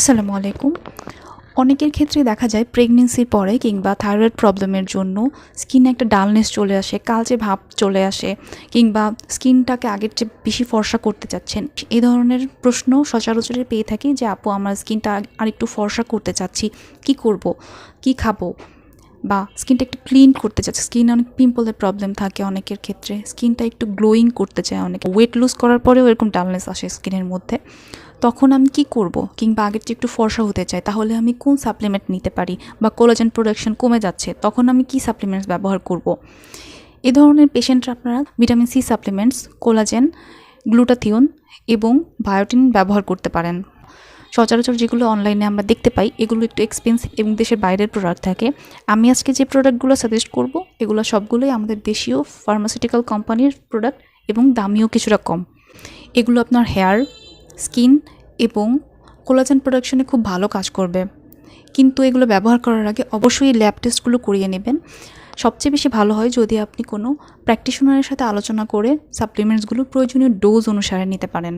আসসালামু আলাইকুম। অনেকের ক্ষেত্রে দেখা যায় প্রেগন্যান্সির পরে কিংবা থাইরয়েড প্রবলেমের জন্য স্কিনে একটা ডালনেস চলে আসে, কালচে ভাব চলে আসে কিংবা স্কিনটাকে আগের চেয়ে বেশি ফর্সা করতে চাচ্ছেন। এই ধরনের প্রশ্ন সচরাচর পেয়ে থাকি যে আপু আমার স্কিনটা আরেকটু ফর্সা করতে চাচ্ছি, কি করব, কি খাবো? বা স্কিনটা একটু ক্লিন করতে চাচ্ছে। স্কিনে অনেক পিম্পলের প্রবলেম থাকে অনেকের ক্ষেত্রে, স্কিনটা একটু গ্লোয়িং করতে চায় অনেকে। ওয়েট লুজ করার পরেও এরকম ডালনেস আসে স্কিনের মধ্যে। তখন আমি কি করব? কিংবা আগের চেয়ে একটু ফর্সা হতে চাই, তাহলে আমি কোন সাপ্লিমেন্ট নিতে পারি? বা কোলাজেন প্রোডাকশন কমে যাচ্ছে, তখন আমি কি সাপ্লিমেন্টস ব্যবহার করব? এ ধরনের পেশেন্টরা আপনারা vitamin C supplements, collagen, glutathione এবং বায়োটিন ব্যবহার করতে পারেন। সচরাচর যেগুলো অনলাইনে আমরা দেখতে পাই এগুলো একটু এক্সপেন্সিভ এবং দেশের বাইরের প্রোডাক্ট থাকে। আমি আজকে যে প্রোডাক্টগুলো সাজেস্ট করব এগুলো সবগুলোই আমাদের দেশীয় ফার্মাসিউটিক্যাল কোম্পানির প্রোডাক্ট এবং দামিও কিছুটা কম। এগুলো আপনার হেয়ার, স্কিন এবং কোলাজেন প্রোডাকশনে খুব ভালো কাজ করবে। কিন্তু এগুলো ব্যবহার করার আগে অবশ্যই ল্যাব টেস্টগুলো করিয়ে নেবেন। সবচেয়ে বেশি ভালো হয় যদি আপনি কোনো প্র্যাকটিশনারের সাথে আলোচনা করে সাপ্লিমেন্টসগুলো প্রয়োজনীয় ডোজ অনুসারে নিতে পারেন।